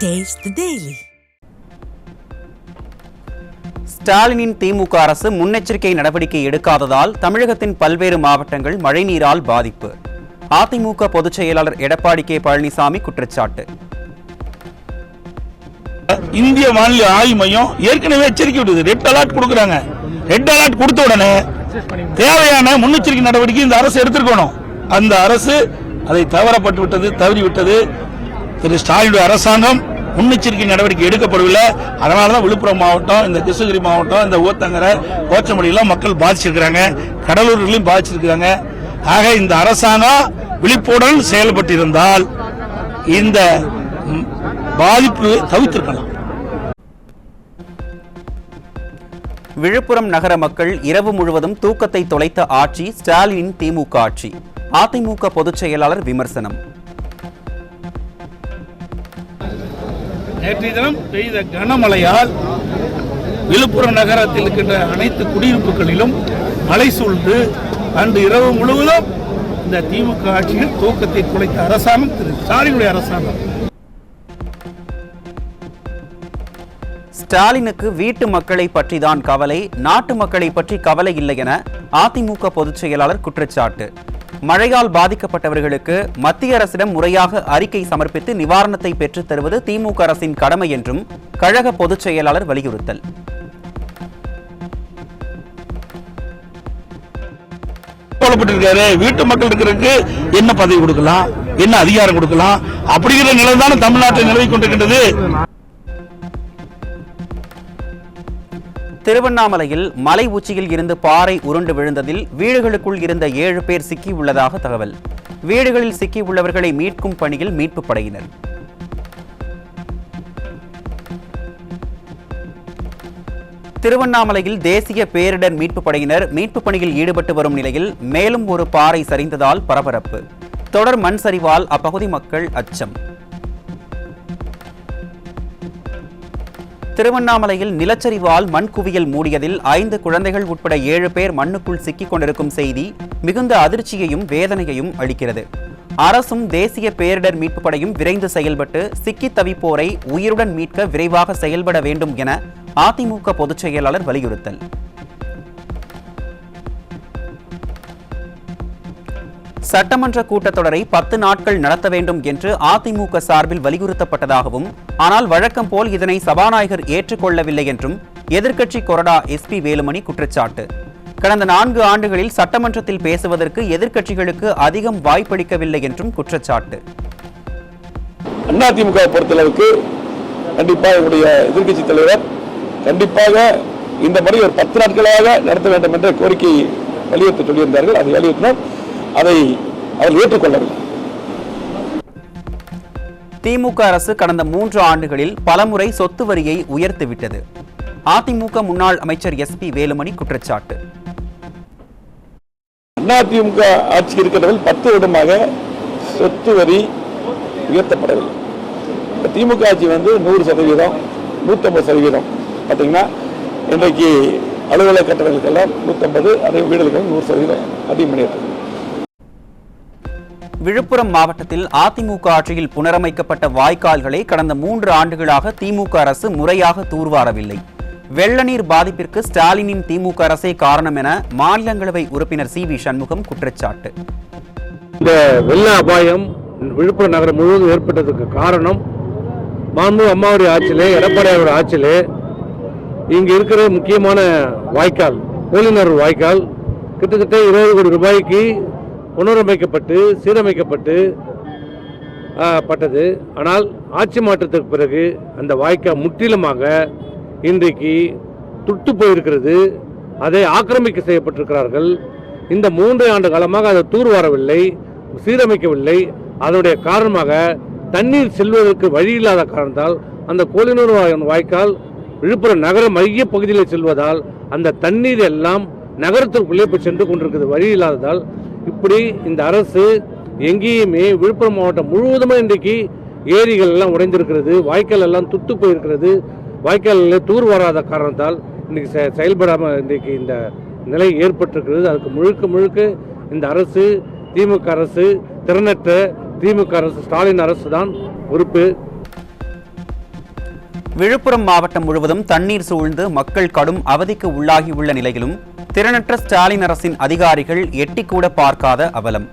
Taste the Daily. ஸ்டாலினின் திமுக அரசு முன்னெச்சரிக்கை நடவடிக்கை எடுக்காததால் தமிழகத்தின் பல்வேறு மாவட்டங்கள் மழைநீரால் பாதிப்பு. அதிமுக பொதுச் செயலாளர் எடப்பாடி கே பழனிசாமி குற்றச்சாட்டு. இந்திய வானிலை ஆய்வு மையம் ஏற்கனவே எச்சரிக்கை விடுது. ரெட் அலர்ட் கொடுக்கறாங்க. ரெட் அலர்ட் கொடுத்த உடனே தேவையான முன்னெச்சரிக்கை நடவடிக்கை இந்த அரசு எடுத்திருக்கணும். அந்த அரசு அதை தவறிவிட்டது. திரு ஸ்டாலினுடைய அரசாங்கம் முன்னெச்சரிக்கை நடவடிக்கை எடுக்கப்படவில்லை. அதனாலதான் விழுப்புரம் மாவட்டம், இந்த கிருஷ்ணகிரி மாவட்டம், இந்த ஊத்தங்கரை, கோச்சமடியெல்லாம் மக்கள் பாதிச்சிருக்கிறாங்க. கடலூர்லையும் பாதிச்சிருக்கிறாங்க. ஆக இந்த அரசாங்கம் விழிப்புடன் செயல்பட்டிருந்தால் இந்த பாதிப்பு தவிர்த்திருக்கலாம். விழுப்புரம் நகர மக்கள் இரவு முழுவதும் தூக்கத்தை தொலைத்த ஆட்சி ஸ்டாலினின் திமுக ஆட்சி. அதிமுக பொதுச் செயலாளர் விமர்சனம். நேற்றைய தினம் பெய்த கனமழையால் விழுப்புரம் நகரத்தில் இருக்கின்ற அனைத்து குடியிருப்புகளிலும் மழை சூழ்ந்து அன்று இரவு முழுவதும் இந்த திமுக ஆட்சியில் தூக்கத்தை குலைத்த அரசாங்கம் திரு ஸ்டாலினுடைய அரசாங்கம். ஸ்டாலினுக்கு வீட்டு மக்களை பற்றிதான் கவலை, நாட்டு மக்களை பற்றி கவலை இல்லை என அதிமுக பொதுச் செயலாளர் குற்றச்சாட்டு. மழையால் பாதிக்கப்பட்டவர்களுக்கு மத்திய அரசிடம் முறையாக அறிக்கை சமர்ப்பித்து நிவாரணத்தை பெற்றுத் தருவது திமுக அரசின் கடமை என்றும் கழக பொதுச் செயலாளர் வலியுறுத்தல். வீட்டு மக்கள் இருக்கிறதுக்கு என்ன பதவி கொடுக்கலாம், என்ன அதிகாரம் கொடுக்கலாம், அப்படிங்கிற நிலை தானே தமிழ்நாட்டில் நிலவி கொண்டிருக்கின்றது. திருவண்ணாமலையில் மலை உச்சியில் இருந்து பாறை உருண்டு விழுந்ததில் வீடுகளுக்குள் இருந்த 7 பேர் சிக்கியுள்ளதாக தகவல். வீடுகளில் சிக்கியுள்ளவர்களை மீட்கும் பணியில் மீட்புப் படையினர். திருவண்ணாமலையில் தேசிய பேரிடர் மீட்புப் படையினர் மீட்புப் பணியில் ஈடுபட்டு வரும் நிலையில் மேலும் ஒரு பாறை சரிந்ததால் பரபரப்பு. தொடர் மண் சரிவால் அப்பகுதி மக்கள் அச்சம். திருவண்ணாமலையில் நிலச்சரிவால் மண் குவியல் மூடியதில் 5 குழந்தைகள் உட்பட 7 பேர் மண்ணுக்குள் சிக்கிக் கொண்டிருக்கும் செய்தி மிகுந்த அதிர்ச்சியையும் வேதனையையும் அளிக்கிறது. அரசும் தேசிய பேரிடர் மீட்புப் படையும் விரைந்து செயல்பட்டு சிக்கித் தவிப்போரை உயிருடன் மீட்க விரைவாக செயல்பட வேண்டும் என அதிமுக பொதுச் செயலாளர் வலியுறுத்தல். சட்டமன்ற கூட்டத்தொடரை 10 நாட்கள் நடத்த வேண்டும் என்று அதிமுக சார்பில் வலியுறுத்தப்பட்டதாகவும், ஆனால் வழக்கம் போல் இதனை சபாநாயகர் ஏற்றுக்கொள்ளவில்லை என்றும் எதிர்க்கட்சி கொறடா SP வேலுமணி குற்றச்சாட்டு. கடந்த 4 ஆண்டுகளில் சட்டமன்றத்தில் பேசுவதற்கு எதிர்க்கட்சிகளுக்கு அதிகம் வாய்ப்பளிக்கவில்லை என்றும் குற்றச்சாட்டு. அதிமுக பொறுத்தளவுக்கு கண்டிப்பாக என்னுடைய எதிர்க்கட்சி தலைவர் கண்டிப்பாக இந்த முறை ஒரு 10 நாட்களாக நடத்த வேண்டும் என்ற கோரிக்கை வலியுறுத்தி சொல்லியிருந்தார்கள். அதை வலியுறுத்தினோம். அதை அவர் ஏற்றுக்கொள்ளவில்லை. திமுக அரசு கடந்த 3 ஆண்டுகளில் பலமுறை சொத்து வரியை உயர்த்திவிட்டது. அதிமுக முன்னாள் அமைச்சர் SP வேலுமணி குற்றச்சாட்டு. அதிமுக ஆட்சி இருக்கிறவர்கள் 10 வருடமாக சொத்து வரி உயர்த்தப்படவில்லை. திமுக ஆட்சி 100%, 150% பார்த்தீங்கன்னா இன்றைக்கு அலுவலக கட்டணங்களுக்கெல்லாம் 150, அதே வீடுகளுக்கு 100% அதிகம் பண்ணியிருக்கிறது. விழுப்புரம் மாவட்டத்தில் அதிமுக ஆட்சியில் புனரமைக்கப்பட்ட வாய்க்கால்களை கடந்த 3 ஆண்டுகளாக திமுக அரசு முறையாக தூர்வாரவில்லை. வெள்ள நீர் பாதிப்பிற்கு ஸ்டாலினின் திமுக அரசே காரணம் என மாநிலங்களவை உறுப்பினர் CV சண்முகம் குற்றச்சாட்டு. இந்த வெள்ள அபாயம் விழுப்புரம் நகரம் முழுவதும் ஏற்பட்டதுக்கு காரணம் மாண்பு அம்மாவுடைய ஆட்சியிலே, எடப்பாடியாருடைய ஆட்சியிலே இங்கு இருக்கிற முக்கியமான வாய்க்கால் கோலினர் வாய்க்கால் கிட்டத்தட்ட 20 கோடி ரூபாய்க்கு புனரமைக்கப்பட்டு சீரமைக்கப்பட்டு பட்டது. ஆனால் ஆட்சி மாற்றத்துக்கு பிறகு அந்த வாய்க்கால் முற்றிலுமாக இன்றைக்கு துட்டு போயிருக்கிறது. அதை ஆக்கிரமிக்க செய்யப்பட்டிருக்கிறார்கள். இந்த 3 ஆண்டு காலமாக அதை தூர்வாரவில்லை, சீரமைக்கவில்லை. அதனுடைய காரணமாக தண்ணீர் செல்வதற்கு வழி இல்லாத காரணத்தால் அந்த கோலினூர் வாய்க்கால் விழுப்புரம் நகர மைய பகுதியில் செல்வதால் அந்த தண்ணீர் எல்லாம் நகரத்திற்குள்ளே போய் சென்று கொண்டிருக்கிறது. வழி இல்லாததால் இப்படி இந்த அரசு எங்கேயுமே விழுப்புரம் மாவட்டம் முழுவதுமே இன்றைக்கு ஏரிகள் எல்லாம் உடைந்திருக்கிறது, வாய்க்கால் எல்லாம் துத்து போயிருக்கிறது. வாய்க்கால் தூர் வராத காரணத்தால் இன்னைக்கு செயல்படாமல் இன்றைக்கு இந்த நிலை ஏற்பட்டிருக்கிறது. அதுக்கு முழுக்க இந்த அரசு, திமுக அரசு, திறனற்ற திமுக அரசு, ஸ்டாலின் அரசு தான் பொறுப்பு. விழுப்புரம் மாவட்டம் முழுவதும் தண்ணீர் சூழ்ந்து மக்கள் கடும் அவதிக்கு உள்ளாகியுள்ள நிலையிலும் திறனற்ற ஸ்டாலின் அரசின் அதிகாரிகள் எட்டிக்கூட பார்க்காத அவலம்.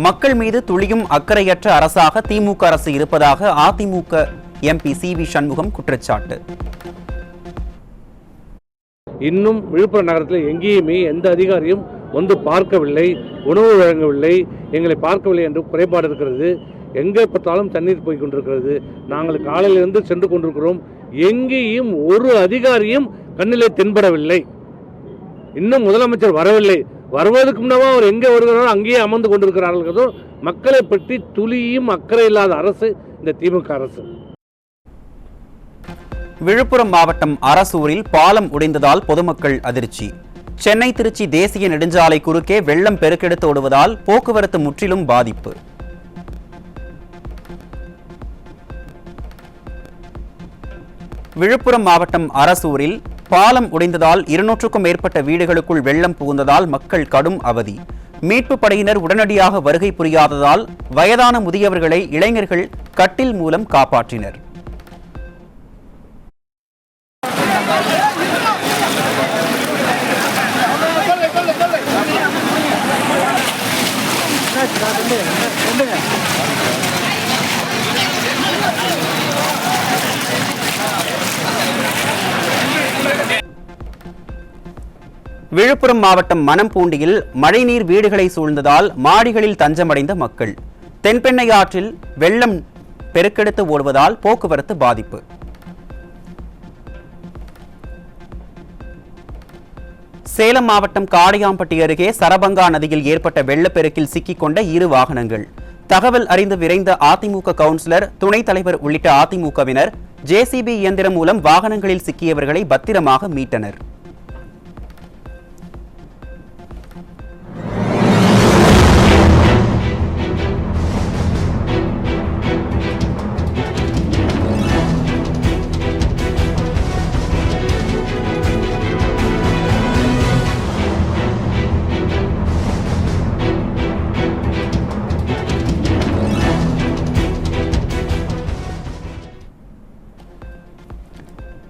மக்கள் மீது துளியும் அக்கறையற்ற அரசாக திமுக அரசு இருப்பதாக அதிமுக எம்பி CV சண்முகம் குற்றச்சாட்டு. இன்னும் விழுப்புரம் நகரத்தில் எங்கேயுமே எந்த அதிகாரியும் வந்து பார்க்கவில்லை, உணவு வழங்கவில்லை, எங்களை பார்க்கவில்லை என்று குறைபாடு இருக்கிறது. எங்கே பார்த்தாலும் தண்ணீர் போய் கொண்டிருக்கிறது. நாங்கள் காலையிலிருந்து சென்று கொண்டிருக்கிறோம். எங்கேயும் ஒரு அதிகாரியும் கண்ணிலே தென்படவில்லை. இன்னும் முதலமைச்சர் வரவில்லை. வருவதற்கு முன்னவா அவர் எங்கே வருகிறாரோ அங்கேயே அமர்ந்து கொண்டிருக்கிறார்கள். மக்களை பற்றி துளியும் அக்கறை இல்லாத அரசு இந்த திமுக அரசு. விழுப்புரம் மாவட்டம் அரசூரில் பாலம் உடைந்ததால் பொதுமக்கள் அதிர்ச்சி. சென்னை திருச்சி தேசிய நெடுஞ்சாலை குறுக்கே வெள்ளம் பெருக்கெடுத்து ஓடுவதால் போக்குவரத்து முற்றிலும் பாதிப்பு. விழுப்புரம் மாவட்டம் அரசூரில் பாலம் உடைந்ததால் 200க்கும் மேற்பட்ட வீடுகளுக்குள் வெள்ளம் புகுந்ததால் மக்கள் கடும் அவதி. மீட்பு படையினர் உடனடியாக வருகை புரியாததால் வயதான முதியவர்களை இளைஞர்கள் கட்டில் மூலம் காப்பாற்றினர். விழுப்புரம் மாவட்டம் மணம்பூண்டியில் மழைநீர் வீடுகளை சூழ்ந்ததால் மாடிகளில் தஞ்சமடைந்த மக்கள். தென்பெண்ணை ஆற்றில் வெள்ளம் பெருக்கெடுத்து ஓடுவதால் போக்குவரத்து பாதிப்பு. சேலம் மாவட்டம் காடையாம்பட்டி அருகே சரபங்கா நதியில் ஏற்பட்ட வெள்ளப்பெருக்கில் சிக்கிக்கொண்ட 2 வாகனங்கள். தகவல் அறிந்து விரைந்த அதிமுக கவுன்சிலர், துணைத் தலைவர் உள்ளிட்ட அதிமுகவினர் JCB இயந்திரம் மூலம் வாகனங்களில் சிக்கியவர்களை பத்திரமாக மீட்டனர்.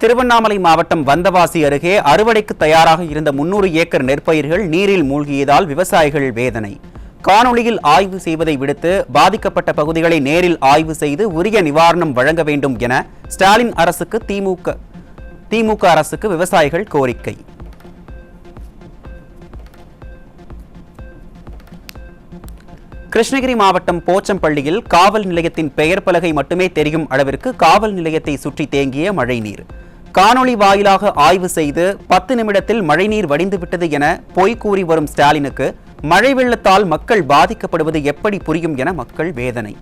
திருவண்ணாமலை மாவட்டம் வந்தவாசி அருகே அறுவடைக்கு தயாராக இருந்த 300 ஏக்கர் நெற்பயிர்கள் நீரில் மூழ்கியதால் விவசாயிகள் வேதனை. காணொளியில் ஆய்வு செய்வதை விடுத்து பாதிக்கப்பட்ட பகுதிகளை நேரில் ஆய்வு செய்து உரிய நிவாரணம் வழங்க வேண்டும் என ஸ்டாலின் அரசுக்கு திமுக அரசுக்கு விவசாயிகள் கோரிக்கை. கிருஷ்ணகிரி மாவட்டம் போச்சம்பள்ளியில் காவல் நிலையத்தின் பெயர் பலகை மட்டுமே தெரியும் அளவிற்கு காவல் நிலையத்தை சுற்றி தேங்கிய மழைநீர். காணொளி வாயிலாக ஆய்வு செய்து 10 நிமிடத்தில் மழைநீர் வடிந்துவிட்டது என பொய் கூறி வரும் ஸ்டாலினுக்கு மழை வெள்ளத்தால் மக்கள் பாதிக்கப்படுவது எப்படி புரியும் என மக்கள் வேதனை.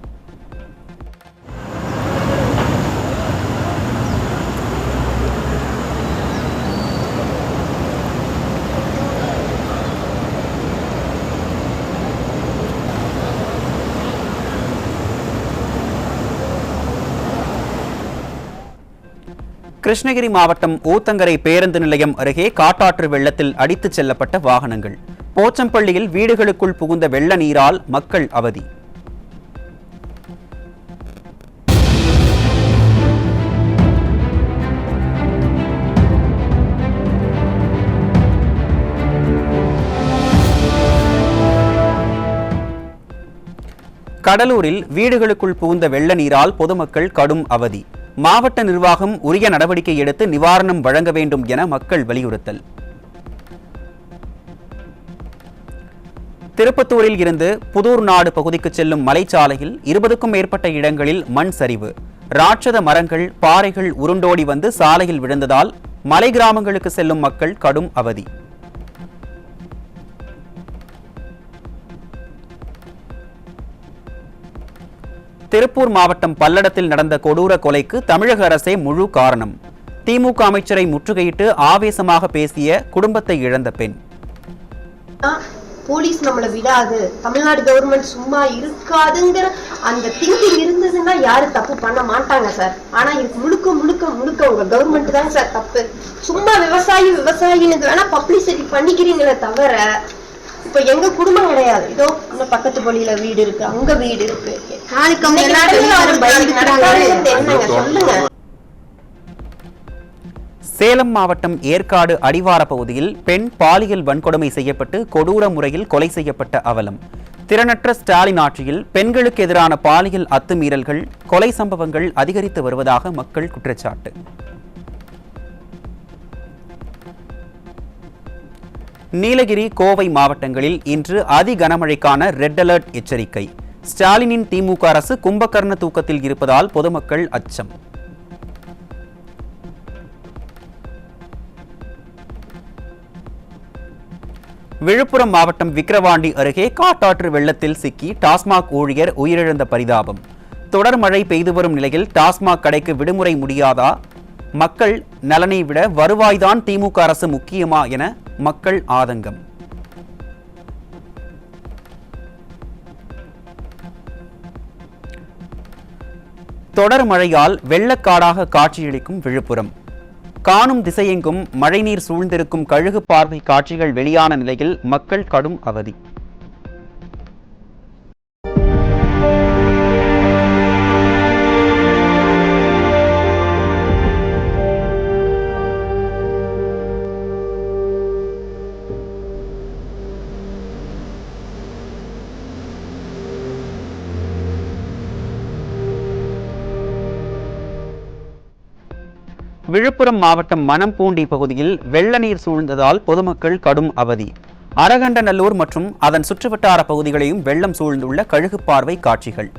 கிருஷ்ணகிரி மாவட்டம் ஊத்தங்கரை பேருந்து நிலையம் அருகே காட்டாற்று வெள்ளத்தில் அடித்துச் செல்லப்பட்ட வாகனங்கள். போச்சம்பள்ளியில் வீடுகளுக்குள் புகுந்த வெள்ள நீரால் மக்கள் அவதி. கடலூரில் வீடுகளுக்குள் புகுந்த வெள்ள நீரால் பொதுமக்கள் கடும் அவதி. மாவட்ட நிர்வாகம் உரிய நடவடிக்கை எடுத்து நிவாரணம் வழங்க வேண்டும் என மக்கள் வலியுறுத்தல். திருப்பத்தூரில் இருந்து புதூர் நாடு பகுதிக்கு செல்லும் மலைச்சாலையில் 20க்கும் மேற்பட்ட இடங்களில் மண் சரிவு. ராட்சத மரங்கள், பாறைகள் உருண்டோடி வந்து சாலையில் விழுந்ததால் மலை கிராமங்களுக்கு செல்லும் மக்கள் கடும் அவதி. திருப்பூர் மாவட்டம் பல்லடத்தில் நடந்த கொடூர கொலைக்கு தமிழக அரசே முழு காரணம். திமுக அமைச்சரை முற்றுகையிட்டு ஆவேசமாக பேசிய குடும்பத்தை இழந்த பெண். போலீஸ் நம்மளை விடாது, தமிழ்நாடு கவர்மெண்ட் சும்மா இருக்காதுங்கிற அந்த திங்கிங் இருந்ததுன்னா யாரும் தப்பு பண்ண மாட்டாங்க சார். ஆனா இதுக்கு முழுக்க முழுக்க முழுக்க உங்க கவர்மெண்ட் தான் சார் தப்பு. சும்மா விவசாயின்னு வேணா பப்ளிசிட்டி பண்ணிக்கிறீங்களே தவிர இப்ப எங்க குடும்பம் கிடையாது. இதோ இன்னும் பக்கத்து பள்ளியில வீடு இருக்கு, அங்க வீடு இருக்கு. சொல்லுங்க. சேலம் மாவட்டம் ஏற்காடு அடிவார பகுதியில் பெண் பாலியல் வன்கொடுமை செய்யப்பட்டு கொடூர முறையில் கொலை செய்யப்பட்ட அவலம். திறனற்ற ஸ்டாலின் ஆட்சியில் பெண்களுக்கு எதிரான பாலியல் அத்துமீறல்கள், கொலை சம்பவங்கள் அதிகரித்து வருவதாக மக்கள் குற்றச்சாட்டு. நீலகிரி, கோவை மாவட்டங்களில் இன்று அதி கனமழைக்கான ரெட் அலர்ட் எச்சரிக்கை. ஸ்டாலினின் திமுக அரசு கும்பகர்ண தூக்கத்தில் இருப்பதால் பொதுமக்கள் அச்சம். விழுப்புரம் மாவட்டம் விக்கிரவாண்டி அருகே காட்டாற்று வெள்ளத்தில் சிக்கி டாஸ்மாக் ஊழியர் உயிரிழந்த பரிதாபம். தொடர் மழை பெய்து வரும் நிலையில் டாஸ்மாக் கடைக்கு விடுமுறை முடியாதா? மக்கள் நலனை விட வருவாய்தான் திமுக அரசு முக்கியமா என மக்கள் ஆதங்கம். தொடர் மழையால் வெள்ளக்காடாக காட்சியளிக்கும் விழுப்புரம். காணும் திசையெங்கும் மழைநீர் சூழ்ந்திருக்கும் கழுகு பார்வை காட்சிகள் வெளியான நிலையில் மக்கள் கடும் அவதி. விழுப்புரம் மாவட்டம் மணம்பூண்டி பகுதியில் வெள்ள நீர் சூழ்ந்ததால் பொதுமக்கள் கடும் அவதி. அரகண்டநல்லூர் மற்றும் அதன் சுற்றுவட்டார பகுதிகளையும் வெள்ளம் சூழ்ந்துள்ள கழுகு பார்வை காட்சிகள்.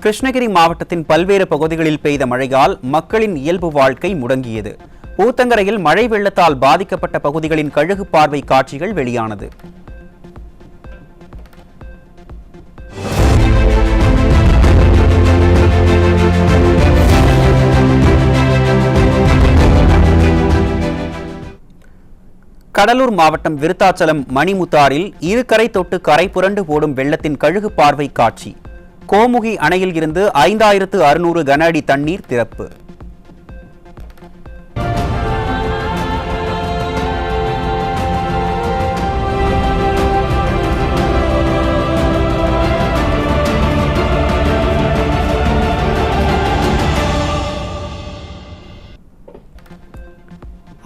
கிருஷ்ணகிரி மாவட்டத்தின் பல்வேறு பகுதிகளில் பெய்த மழையால் மக்களின் இயல்பு வாழ்க்கை முடங்கியது. ஊத்தங்கரையில் மழை வெள்ளத்தால் பாதிக்கப்பட்ட பகுதிகளின் கழுகு பார்வை காட்சிகள் வெளியானது. கடலூர் மாவட்டம் விருத்தாச்சலம் மணிமுத்தாறில் இருகரை தொட்டு கரை புரண்டு ஓடும் வெள்ளத்தின் கழுகு பார்வை காட்சி. கோமுகி அணையில் இருந்து 5600 கன அடி தண்ணீர் திறப்பு.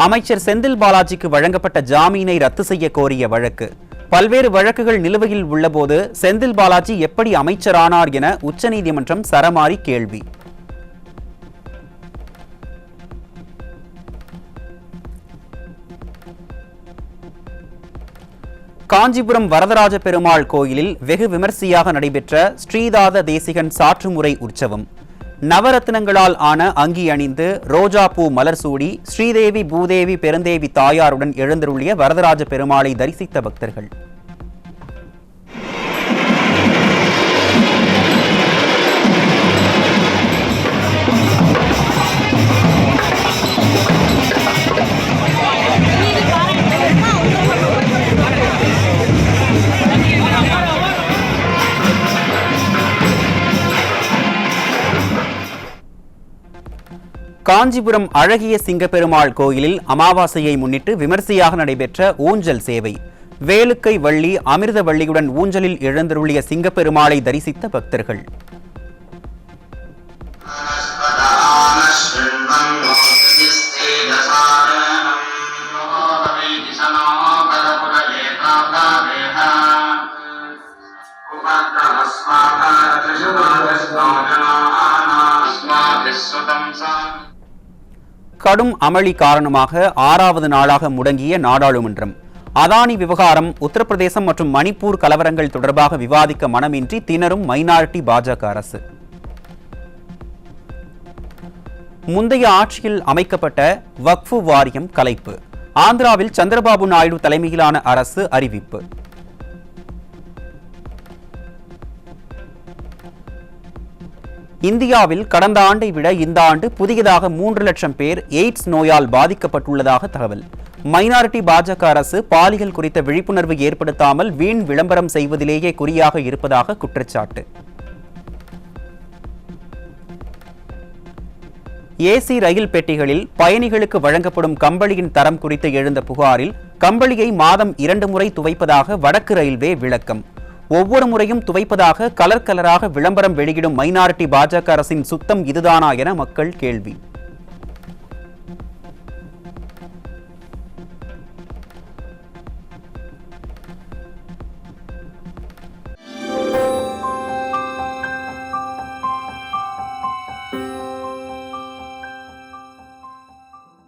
அமைச்சர் செந்தில் பாலாஜிக்கு வழங்கப்பட்ட ஜாமீனை ரத்து செய்ய கோரிய வழக்கு. பல்வேறு வழக்குகள் நிலுவையில் உள்ளபோது செந்தில் பாலாஜி எப்படி அமைச்சரானார் என உச்சநீதிமன்றம் சரமாரி கேள்வி. காஞ்சிபுரம் வரதராஜ பெருமாள் கோயிலில் வெகு விமர்சையாக நடைபெற்ற ஸ்ரீதாத தேசிகன் சாற்றுமுறை உற்சவம். நவரத்னங்களால் ஆன அங்கி அணிந்து ரோஜா பூ மலர் சூடி ஸ்ரீதேவி பூதேவி பெருந்தேவி தாயாருடன் எழுந்தருளிய வரதராஜ பெருமாளை தரிசித்த பக்தர்கள். காஞ்சிபுரம் அழகிய சிங்கப்பெருமாள் கோயிலில் அமாவாசையை முன்னிட்டு விமர்சையாக நடைபெற்ற ஊஞ்சல் சேவை. வேலுக்கை வள்ளி, அமிர்த வள்ளியுடன் ஊஞ்சலில் எழுந்தருளிய சிங்கப்பெருமாளை தரிசித்த பக்தர்கள். கடும் அமளி காரணமாக 6வது நாளாக முடங்கிய நாடாளுமன்றம். அதானி விவகாரம், உத்தரப்பிரதேசம் மற்றும் மணிப்பூர் கலவரங்கள் தொடர்பாக விவாதிக்க மனமின்றி திணறும் மைனாரிட்டி பாஜக அரசு. முந்தைய ஆட்சியில் அமைக்கப்பட்ட வக்ஃபு வாரியம் கலைப்பு. ஆந்திராவில் சந்திரபாபு நாயுடு தலைமையிலான அரசு அறிவிப்பு. இந்தியாவில் கடந்த ஆண்டை விட இந்த ஆண்டு புதியதாக 3 லட்சம் பேர் எய்ட்ஸ் நோயால் பாதிக்கப்பட்டுள்ளதாக தகவல். மைனாரிட்டி பாஜக அரசு பாலியல் குறித்த விழிப்புணர்வு ஏற்படுத்தாமல் வீண் விளம்பரம் செய்வதிலேயே குறியாக இருப்பதாக குற்றச்சாட்டு. ஏசி ரயில் பெட்டிகளில் பயணிகளுக்கு வழங்கப்படும் கம்பளியின் தரம் குறித்து எழுந்த புகாரில் கம்பளியை மாதம் 2 முறை துவைப்பதாக வடக்கு ரயில்வே விளக்கம். ஒவ்வொரு முறையும் துவைப்பதாக கலர் கலராக விளம்பரம் வெளியிடும் மைனாரிட்டி பாஜக அரசின் சுத்தம் இதுதானா என மக்கள் கேள்வி.